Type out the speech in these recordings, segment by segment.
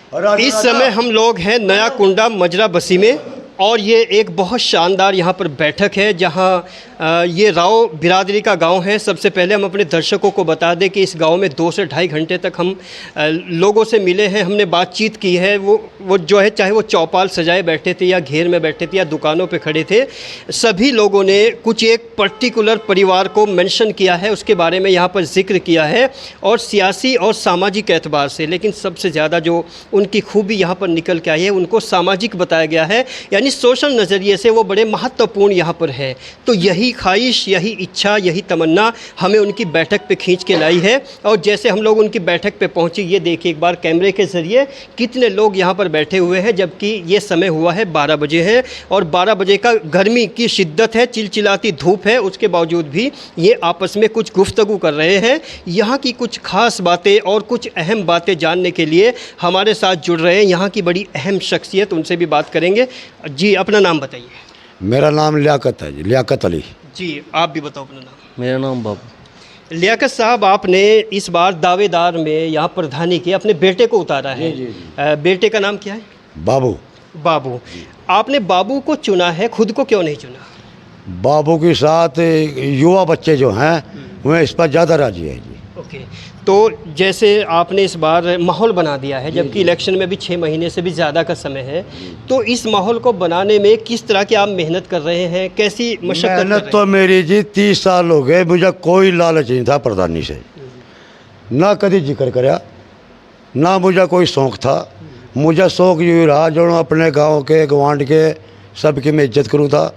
इस समय हम लोग हैं नया कुंडा मजरा बसी में और ये एक बहुत शानदार यहाँ पर बैठक है जहाँ ये राव बिरादरी का गांव है। सबसे पहले हम अपने दर्शकों को बता दें कि इस गांव में 2 से ढाई घंटे तक हम लोगों से मिले हैं, हमने बातचीत की है। वो जो है चाहे वो चौपाल सजाए बैठे थे या घेर में बैठे थे या दुकानों पे खड़े थे, सभी लोगों ने कुछ एक पर्टिकुलर परिवार को मेंशन किया है, उसके बारे में यहाँ पर जिक्र किया है और सियासी और सामाजिक एतबार से। लेकिन सबसे ज़्यादा जो उनकी खूबी यहाँ पर निकल के आई है उनको सामाजिक बताया गया है, यानी सोशल नज़रिए से वो बड़े महत्वपूर्ण यहाँ पर है। तो यही ख्वाहिश, यही इच्छा, यही तमन्ना हमें उनकी बैठक पे खींच के लाई है। और जैसे हम लोग उनकी बैठक पे पहुँचे, ये देखिए एक बार कैमरे के ज़रिए कितने लोग यहाँ पर बैठे हुए हैं, जबकि ये समय हुआ है 12 बजे है और 12 बजे का गर्मी की शिद्दत है, चिलचिलाती धूप है, उसके बावजूद भी ये आपस में कुछ गुफ्तगू कर रहे हैं। यहाँ की कुछ ख़ास बातें और कुछ अहम बातें जानने के लिए हमारे साथ जुड़ रहे हैं यहाँ की बड़ी अहम शख्सियत, उनसे भी बात करेंगे। जी, अपना नाम बताइए। मेरा नाम लियाकत है जी, लियाकत अली। जी, आप भी बताओ अपना नाम। मेरा नाम बाबू। लियाकत साहब, आपने इस बार दावेदार में यहाँ प्रधानी के अपने बेटे को उतारा है। बेटे का नाम क्या है? बाबू। बाबू। आपने बाबू को चुना है, खुद को क्यों नहीं चुना? बाबू के साथ युवा बच्चे जो हैं वह इस पर ज़्यादा राजी है जी। ओके, तो जैसे आपने इस बार माहौल बना दिया है, जबकि इलेक्शन में भी 6 महीने से भी ज़्यादा का समय है, तो इस माहौल को बनाने में किस तरह की आप मेहनत कर रहे हैं, कैसी मशक्कत कर रहे हैं? मेहनत तो मेरी जी 30 साल हो गए, मुझे कोई लालच नहीं था प्रधानी से, ना कभी जिक्र कराया, ना मुझे कोई शौक़ था। मुझे शौक़ यूँ रहा जो अपने गाँव के गवांड के सबकी मैं इज्जत करूँ था।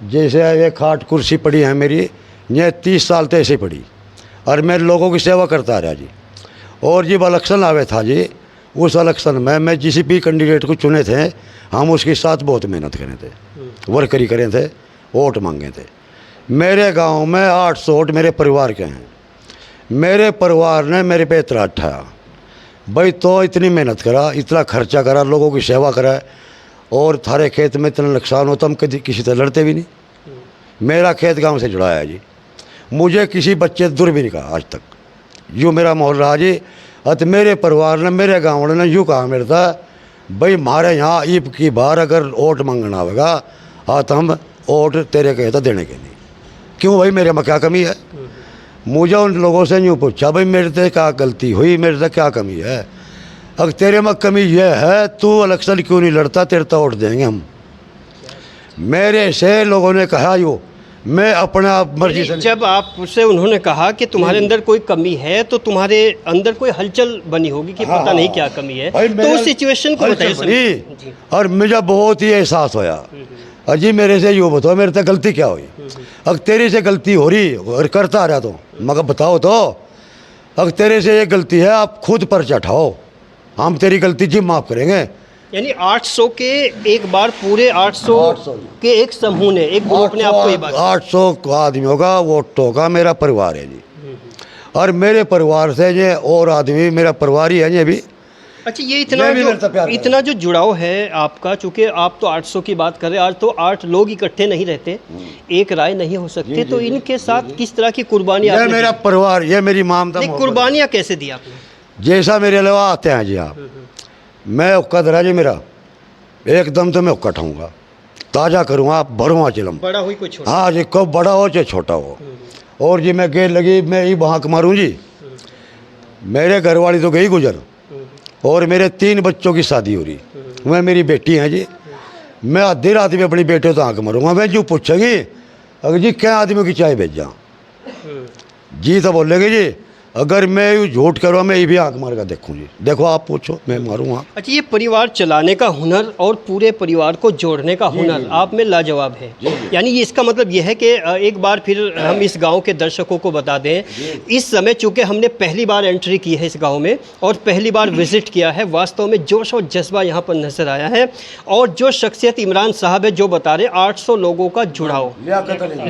जैसे ये खाट कुर्सी पड़ी है मेरी, ये 30 साल तो ऐसे पड़ी और मैं लोगों की सेवा करता रहा जी। और जब इलेक्शन आवे था जी, उस इलेक्शन में मैं जिस भी कैंडिडेट को चुने थे, हम उसके साथ बहुत मेहनत करे थे, वर्करी करे थे, वोट मांगे थे। मेरे गांव में 800 वोट मेरे परिवार के हैं। मेरे परिवार ने मेरे पे इतना उठाया, भाई तो इतनी मेहनत करा, इतना खर्चा करा, लोगों की सेवा करा और थारे खेत में इतना नुकसान होता, हम कभी किसी से लड़ते भी नहीं। मेरा खेत गाँव से जुड़ा है जी, मुझे किसी बच्चे दूर भी नहीं कहा आज तक। यूँ मेरा माहौल रहा जी। तो मेरे परिवार ने, मेरे गाँव ने यूँ कहा मेरे था, भाई हमारे यहाँ ईब की बार अगर वोट मांगना होगा हाँ तो हम वोट तेरे कहता देने के नहीं। क्यों भाई, मेरे में क्या कमी है? मुझे उन लोगों से यूँ पूछा, भाई मेरे से क्या गलती हुई, मेरे से क्या कमी है? अगर तेरे में कमी यह है, तू इलेक्शन क्यों नहीं लड़ता, तेरे तो वोट देंगे हम। मेरे से लोगों ने कहा यूँ, मैं अपने आप मर्जी से। जब आपसे उन्होंने कहा कि तुम्हारे अंदर कोई कमी है, तो तुम्हारे अंदर कोई हलचल बनी होगी कि पता नहीं क्या कमी है, तो उस सिचुएशन को बताइए। और मुझे बहुत ही एहसास होया, अजी मेरे से यूँ बताओ मेरे से गलती क्या हुई? अगर तेरी से गलती हो रही और करता रहा तो मगर बताओ तो, अगर तेरे से ये गलती है आप खुद पर चढ़ाओ, हम तेरी गलती जी माफ़ करेंगे। यानी 800 के एक बार पूरे 800 के एक समूह ने, एक ग्रुप ने आपको ये बात 800 आदमियों का वोटों का मेरा परिवार है जी। और मेरे परिवार से ये और आदमी मेरा परिवार ही है ये भी। अच्छा, ये इतना जो जुड़ाव है आपका, चूंकि आप तो 800 की बात कर रहे हैं, आज तो 8 लोग इकट्ठे नहीं रहते, एक राय नहीं हो सकती, तो इनके साथ किस तरह की कुर्बानियाँ? ये मेरा परिवार, ये मेरी ममता। कुर्बानियाँ कैसे दी आपने? जैसा मेरे अलावा आते हैं जी आप, मैं उक्का दरा जी मेरा एकदम तो मैं उक्का ठाऊँगा, ताज़ा करूँगा, भरूँगा चिलम, बड़ा हुई कुछ हाँ जी, कब बड़ा हो चाहे छोटा हो। और जी मैं गेर लगी, मैं ही वहाँ मारूँ जी। मेरे घर वाली तो गई गुजर और मेरे 3 बच्चों की शादी हो रही, वह मेरी बेटी हैं जी। मैं आधी रात में अपनी बेटे तो आँख मारूँगा, मैं जो पूछेगी अगर जी क्या आदमियों की चाय भेजा जी, तो बोलेंगे जी अगर मैं झूठ करूँ मैं ये भी आँख मार कर देखूँ जी, देखो आप पूछो मैं मारूँगा। अच्छा, ये परिवार चलाने का हुनर और पूरे परिवार को जोड़ने का हुनर आप में लाजवाब है। यानी ये इसका मतलब ये है कि एक बार फिर हम इस गांव के दर्शकों को बता दें, इस समय चूँकि हमने पहली बार एंट्री की है इस गांव में और पहली बार विजिट किया है, वास्तव में जोश और जज्बा यहाँ पर नजर आया है। और जो शख्सियत इमरान साहब है जो बता रहे 800 लोगों का जुड़ाव,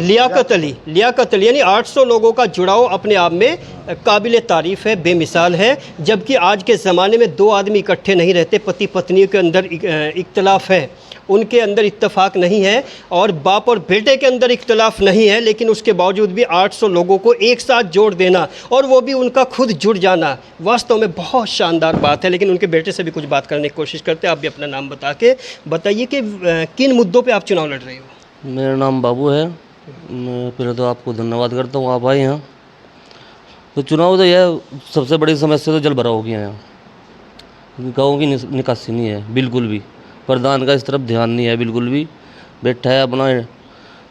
लियाकत अली यानी 800 लोगों का जुड़ाव अपने आप में काबिल तारीफ़ है, बेमिसाल है। जबकि आज के ज़माने में 2 आदमी इकट्ठे नहीं रहते, पति पत्नी के अंदर इख्तलाफ है, उनके अंदर इत्तेफाक नहीं है और बाप और और बेटे के अंदर इख्तलाफ नहीं है, लेकिन उसके बावजूद भी 800 लोगों को एक साथ जोड़ देना और वो भी उनका खुद जुड़ जाना वास्तव में बहुत शानदार बात है। लेकिन उनके बेटे से भी कुछ बात करने की कोशिश करते हैं। आप भी अपना नाम बता के बताइए कि किन मुद्दों पर आप चुनाव लड़ रहे हो। मेरा नाम बाबू है। मैं पहले तो आपको धन्यवाद करता हूँ, आप आए यहाँ। तो चुनाव तो यह सबसे बड़ी समस्या तो जल भराव हो गया यहाँ। गाँव की निकासी नहीं है बिल्कुल भी, प्रधान का इस तरफ ध्यान नहीं है बिल्कुल भी, बैठा है अपना,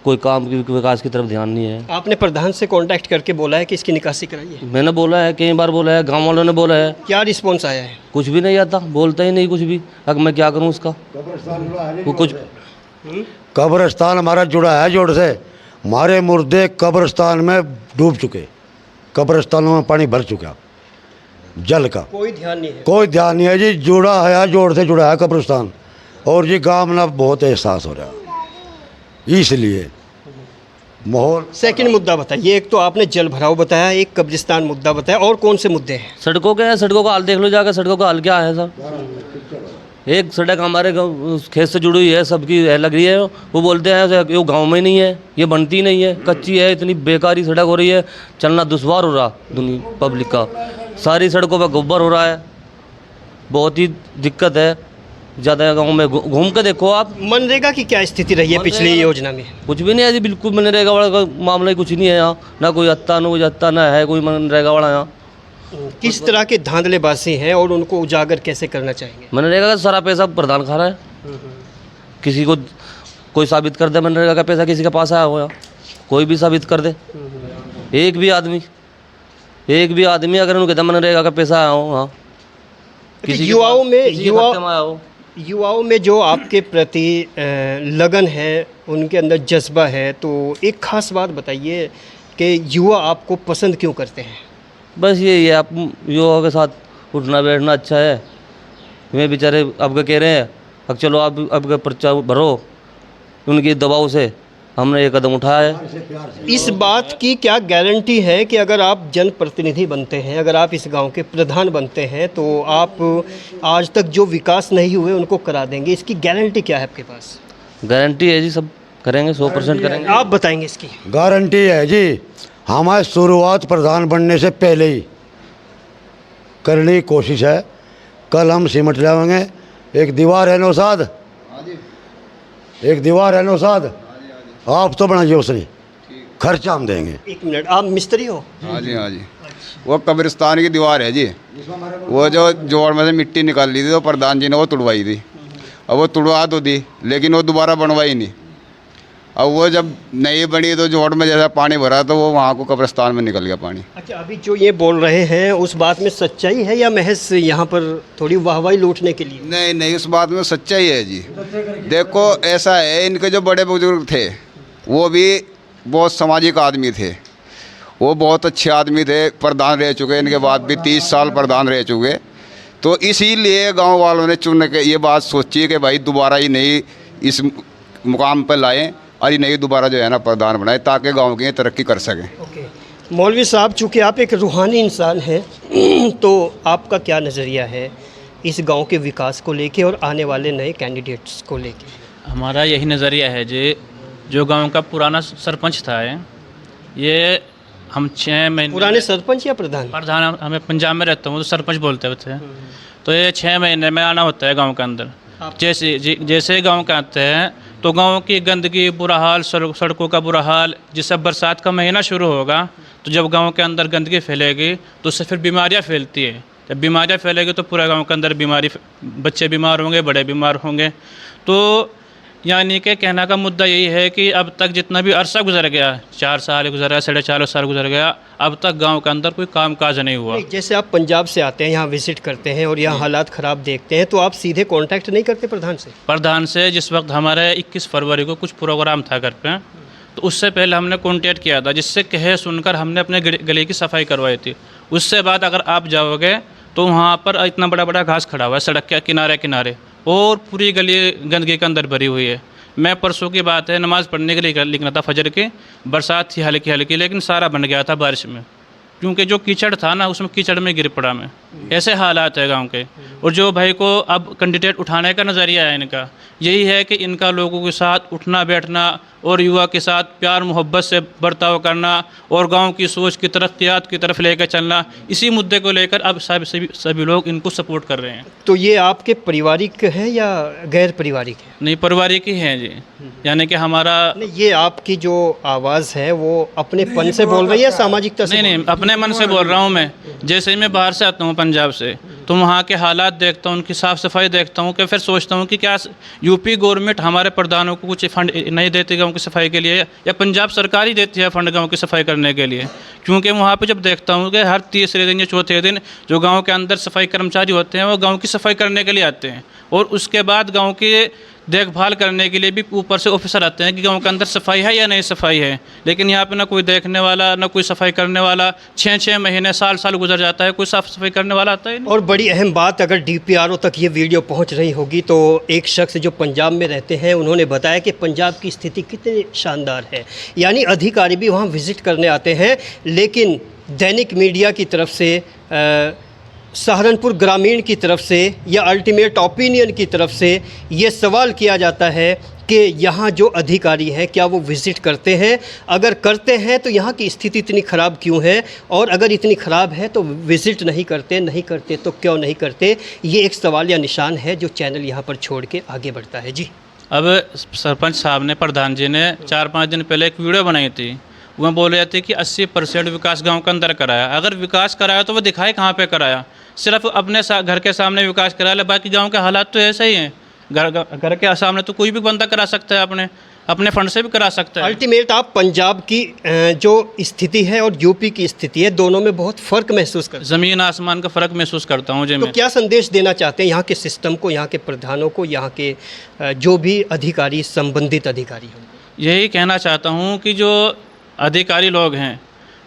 कोई काम की विकास की तरफ ध्यान नहीं है। आपने प्रधान से कांटेक्ट करके बोला है कि इसकी निकासी कराइए? मैंने बोला है, कई बार बोला है, गांव वालों ने बोला है। क्या रिस्पॉन्स आया है? कुछ भी नहीं आता, बोलता ही नहीं कुछ भी। अब मैं क्या करूं उसका? वो कुछ कब्रिस्तान हमारा जुड़ा है जोड़ से, हमारे मुर्दे कब्रिस्तान में डूब चुके, कब्रिस्तानों में पानी भर चुका, जल का कोई ध्यान नहीं है। कोई ध्यान नहीं है जी। जुड़ा है, जोड़ से जुड़ा है कब्रिस्तान, और ये गांव में बहुत एहसास हो रहा है, इसलिए माहौल। सेकंड मुद्दा बताइए। एक तो आपने जल भराव बताया, एक कब्रिस्तान मुद्दा बताया, और कौन से मुद्दे हैं? सड़कों के हैं, सड़कों का हाल देख लो जाकर, सड़कों का हाल क्या है सर। एक सड़क हमारे खेत से जुड़ी हुई है, सबकी लग रही है, वो बोलते हैं ये गांव में नहीं है, ये बनती नहीं है, कच्ची है, इतनी बेकारी सड़क हो रही है, चलना दुश्वार हो रहा दुनिया पब्लिक का। सारी सड़कों पर गोबर हो रहा है, बहुत ही दिक्कत है। ज़्यादा गांव में घूम के देखो आप। मनरेगा की क्या स्थिति रही है पिछली योजना में? कुछ भी नहीं है जी, बिल्कुल मनरेगा वाला का मामला ही कुछ नहीं है यहाँ, ना कोई अत्ता ना कोई अत्ता, ना है कोई मनरेगा वाला यहाँ। किस तरह के धांधलेबाजी हैं और उनको उजागर कैसे करना चाहेंगे? मनरेगा का सारा पैसा प्रधान खा रहा है। किसी को कोई साबित कर दे मनरेगा का पैसा किसी के पास आया हो, कोई भी साबित कर दे, एक भी आदमी अगर उनको कहता मनरेगा का पैसा आया हो, हाँ, किसी युवाओं में जो आपके प्रति लगन है, उनके अंदर जज्बा है, तो एक खास बात बताइए कि युवा आपको पसंद क्यों करते हैं? बस यही है, आप युवाओं के साथ उठना बैठना अच्छा है। वे बेचारे अब कह रहे हैं अब चलो आप अब पर्चा भरो, उनके दबाव से हमने ये कदम उठाया है। इस बात की क्या गारंटी है कि अगर आप जनप्रतिनिधि बनते हैं, अगर आप इस गांव के प्रधान बनते हैं, तो आप आज तक जो विकास नहीं हुए उनको करा देंगे? इसकी गारंटी क्या है आपके पास? गारंटी है जी, सब करेंगे, 100% करेंगे। आप बताएंगे इसकी गारंटी है जी। हमारी शुरुआत प्रधान बनने से पहले ही करने की कोशिश है। कल हम सिमट लाएंगे। एक दीवार है नौसाद, आप तो बनाइए, उसने खर्चा हम देंगे। एक मिनट, आप मिस्त्री हो? हाँ जी, हाँ जी। वो कब्रिस्तान की दीवार है जी, वो जो जोड़ में से मिट्टी निकाल ली थी तो प्रधान जी ने वो तुड़वाई थी। अब वो तुड़वा तो दी, लेकिन वो दोबारा बनवाई नहीं। अब वो जब नहीं बनी तो जोड़ में जैसा पानी भरा तो वो वहाँ को कब्रिस्तान में निकल गया पानी। अच्छा, अभी जो ये बोल रहे हैं उस बात में सच्चाई है या महज यहाँ पर थोड़ी वाहवाही लूटने के लिए? नहीं नहीं, उस बात में सच्चाई है जी। देखो ऐसा है, इनके जो बड़े बुजुर्ग थे वो भी बहुत सामाजिक आदमी थे, वो बहुत अच्छे आदमी थे, प्रधान रह चुके, इनके बाद भी 30 साल प्रधान रह चुके। तो इसीलिए गांव वालों ने चुन के ये बात सोची कि भाई दोबारा ही नहीं इस मुकाम पर लाएं और ये नहीं दोबारा जो है ना प्रधान बनाए, ताकि गांव की तरक्की कर सकें। ओके, मौलवी साहब, चूँकि आप एक रूहानी इंसान हैं तो आपका क्या नज़रिया है इस गांव के विकास को लेके और आने वाले नए कैंडिडेट्स को लेके? हमारा यही नज़रिया है जी, जो गांव का पुराना सरपंच था ये हम 6 महीने पुराने सरपंच या प्रधान? प्रधान, हमें पंजाब में रहता हूँ तो सरपंच बोलते थे। तो ये 6 महीने में आना होता है गांव के अंदर। जैसे गांव के आते हैं तो गांव की गंदगी, बुरा हाल, सड़कों का बुरा हाल। जिससे बरसात का महीना शुरू होगा तो जब गांव के अंदर गंदगी फैलेगी तो उससे फिर बीमारियां फैलती है। जब बीमारियां फैलेगी तो पूरा गांव के अंदर बीमारी, बच्चे बीमार होंगे, बड़े बीमार होंगे। तो यानी कि कहने का मुद्दा यही है कि अब तक जितना भी अरसा गुजर गया, 4 साल गुजर गया, 4.5 साल गुजर गया, अब तक गांव के अंदर कोई काम काज नहीं हुआ। जैसे आप पंजाब से आते हैं, यहाँ विजिट करते हैं और यहाँ हालात ख़राब देखते हैं, तो आप सीधे कांटेक्ट नहीं करते प्रधान से? जिस वक्त हमारे 21 फरवरी को कुछ प्रोग्राम था घर पे, तो उससे पहले हमने कॉन्टैक्ट किया था, जिससे कहे सुनकर हमने अपने गले की सफाई करवाई थी। उससे बाद अगर आप जाओगे तो वहाँ पर इतना बड़ा बड़ा घास खड़ा हुआ है सड़क के किनारे और पूरी गली गंदगी के अंदर भरी हुई है। मैं परसों की बात है, नमाज़ पढ़ने के लिए निकला था फजर की, बरसात थी हल्की हल्की, लेकिन सारा बन गया था बारिश में, क्योंकि जो कीचड़ था ना उसमें कीचड़ में गिर पड़ा मैं। ऐसे हालात है गांव के। और जो भाई को अब कैंडिडेट उठाने का नज़रिया है इनका, यही है कि इनका लोगों के साथ उठना बैठना और युवा के साथ प्यार मोहब्बत से बर्ताव करना और गांव की सोच की तरक्यात की तरफ लेकर चलना, इसी मुद्दे को लेकर अब सभी लोग इनको सपोर्ट कर रहे हैं। तो ये आपके पारिवारिक है या गैर पारिवारिक है? नहीं, पारिवारिक ही हैं जी, यानी कि हमारा नहीं, ये आपकी जो आवाज़ है वो अपने पन से बोल रही है, सामाजिकता से? नहीं, अपने मन से बोल रहा हूँ मैं। जैसे ही मैं बाहर से आता हूँ पंजाब से, तो वहाँ के हालात देखता हूँ, उनकी साफ़ सफाई देखता हूँ, कि फिर सोचता हूँ कि क्या यूपी गवर्नमेंट हमारे प्रधानों को कुछ फंड नहीं देती गाँव की सफाई के लिए, या पंजाब सरकार ही देती है फंड गाँव की सफाई करने के लिए। क्योंकि वहाँ पे जब देखता हूँ कि हर तीसरे दिन या चौथे दिन जो गाँव के अंदर सफाई कर्मचारी होते हैं वो गाँव की सफाई करने के लिए आते हैं, और उसके बाद गाँव की देखभाल करने के लिए भी ऊपर से ऑफिसर आते हैं कि गांव के अंदर सफाई है या नहीं सफाई है। लेकिन यहाँ पे ना कोई देखने वाला, ना कोई सफाई करने वाला। 6-6 महीने, साल गुजर जाता है, कोई साफ सफाई करने वाला आता ही नहीं। और बड़ी अहम बात, अगर DPRO तक ये वीडियो पहुंच रही होगी तो एक शख्स जो पंजाब में रहते हैं उन्होंने बताया कि पंजाब की स्थिति कितनी शानदार है, यानी अधिकारी भी वहाँ विज़िट करने आते हैं। लेकिन दैनिक मीडिया की तरफ से, सहारनपुर ग्रामीण की तरफ से या अल्टीमेट ओपिनियन की तरफ से ये सवाल किया जाता है कि यहाँ जो अधिकारी हैं क्या वो विज़िट करते हैं? अगर करते हैं तो यहाँ की स्थिति इतनी ख़राब क्यों है, और अगर इतनी ख़राब है तो विज़िट नहीं करते तो क्यों नहीं करते? ये एक सवाल या निशान है जो चैनल यहाँ पर छोड़ के आगे बढ़ता है। जी, अब सरपंच साहब ने, प्रधान जी ने 4-5 दिन पहले एक वीडियो बनाई थी। वह बोल रहे थे कि 80% विकास गांव के अंदर कराया। अगर विकास कराया तो वो दिखाए कहाँ पे कराया। सिर्फ अपने घर के सामने विकास करा ले, बाकी गांव के हालात तो ऐसे ही हैं। घर के सामने तो कोई भी बंदा करा सकता है, अपने फंड से भी करा सकता है। अल्टीमेट आप पंजाब की जो स्थिति है और यूपी की स्थिति है, दोनों में बहुत फ़र्क महसूस करते हैं। ज़मीन आसमान का फ़र्क महसूस करता हूँ जी तो मैं। क्या संदेश देना चाहते हैं यहाँ के सिस्टम को, यहाँ के प्रधानों को, यहाँ के जो भी अधिकारी, संबंधित अधिकारी हों? यही कहना चाहता हूँ कि जो अधिकारी लोग हैं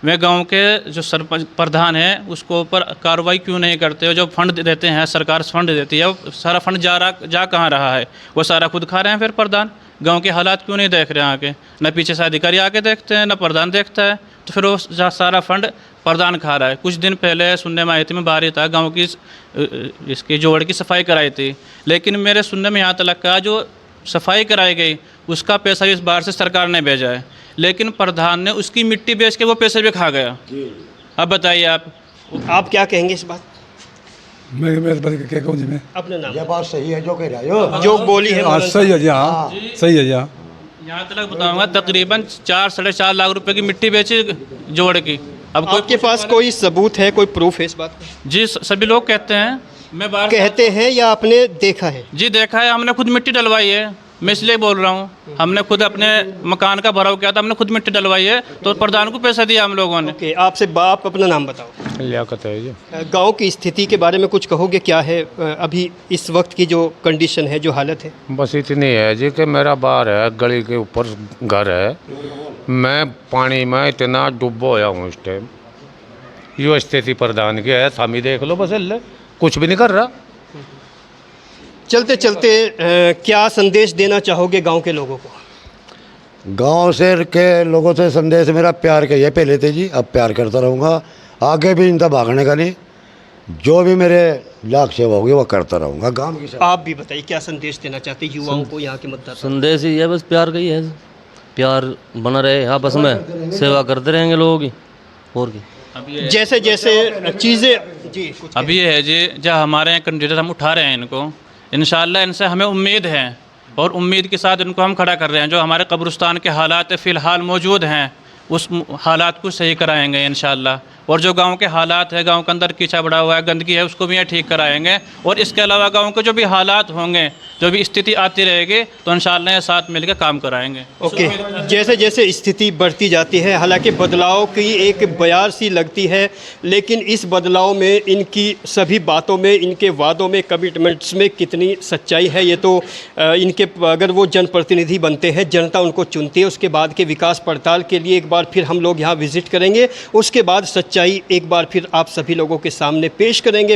वे गांव के जो सरपंच प्रधान हैं उसको ऊपर कार्रवाई क्यों नहीं करते हो? जो फंड देते हैं, सरकार फंड देती है, वो सारा फंड जा कहाँ रहा है? वो सारा खुद खा रहे हैं। फिर प्रधान गांव के हालात क्यों नहीं देख रहे हैं आके? न पीछे से अधिकारी आके देखते हैं, न प्रधान देखता है, तो फिर वो सारा फंड प्रधान खा रहा है। कुछ दिन पहले सुनने में आई थी, मैं बाहर ही था, गाँव की इसकी जोड़ की सफाई कराई थी, लेकिन मेरे सुनने में यहाँ तक का जो सफाई कराई गई उसका पैसा इस बार से सरकार ने भेजा है, लेकिन प्रधान ने उसकी मिट्टी बेच के वो पैसे भी खा गया। अब बताइए आप क्या कहेंगे इस बात? मैं क्या कहूँ जी, मैं अपना नाम? ये बात सही है जो कह रहा हो, जो बोली है हाँ सही है जी, हाँ सही है जी। हाँ, यहाँ तक बताऊंगा, तकरीबन 4-4.5 लाख रुपए की मिट्टी बेची जोड़ की। अब आपके पास कोई सबूत है, कोई प्रूफ है इस बात का? जी, सभी लोग कहते हैं। मैं बाहर कहते हैं या आपने देखा है? जी देखा है, हमने खुद मिट्टी डलवाई है। मैं इसलिए बोल रहा हूँ, हमने खुद अपने मकान का भराव किया था, हमने खुद मिट्टी डलवाई है, तो प्रधान को पैसा दिया हम लोगों ने। ओके, आपसे बाप अपना नाम बताओ। लियाकत है जी। गांव की स्थिति के बारे में कुछ कहोगे? क्या है अभी इस वक्त की जो कंडीशन है, जो हालत है? बस इतनी है जी कि मेरा बाहर है, गली के ऊपर घर है, मैं पानी में इतना डूबा होया हूँ इस टाइम। यो स्थिति प्रधान की है, सामी देख लो, बस अल्लाह कुछ भी नहीं कर रहा। चलते चलते क्या संदेश देना चाहोगे गांव के लोगों को? गांव से के लोगों से संदेश मेरा प्यार का ये पहले थे जी, अब प्यार करता रहूँगा, आगे भी इनका भागने का नहीं, जो भी मेरे लाख सेवा होगी वो करता रहूँगा गांव की सेवा। आप भी बताइए क्या संदेश देना चाहते हैं युवाओं को, यहाँ के मतदाता? संदेश ही है, बस प्यार का ही है, प्यार बना रहे आपस में, सेवा करते रहेंगे लोगों की, और की। जैसे जैसे चीज़ें जी कुछ अभी ये है जी, जब हमारे यहाँ कैंडिडेट हम उठा रहे हैं इनको, इंशाल्लाह इनसे हमें उम्मीद है, और उम्मीद के साथ इनको हम खड़ा कर रहे हैं। जो हमारे कब्रिस्तान के हालात फ़िलहाल मौजूद हैं उस हालात को सही कराएंगे इंशाल्लाह, और जो गांव के हालात है, गांव के अंदर कीचड़ बढ़ा हुआ है, गंदगी है, उसको भी ठीक कराएंगे। और इसके अलावा गांव के जो भी हालात होंगे, जो भी स्थिति आती रहेगी, तो इंशाल्लाह ये साथ मिलकर काम कराएंगे। ओके, जैसे जैसे स्थिति बढ़ती जाती है, हालांकि बदलाव की एक बयार सी लगती है, लेकिन इस बदलाव में इनकी सभी बातों में, इनके वादों में, कमिटमेंट्स में कितनी सच्चाई है, ये तो इनके अगर वो जनप्रतिनिधि बनते हैं, जनता उनको चुनती है, उसके बाद के विकास पड़ताल के लिए एक बार फिर हम लोग यहाँ विज़िट करेंगे, उसके बाद सच्चाई एक बार फिर आप सभी लोगों के सामने पेश करेंगे।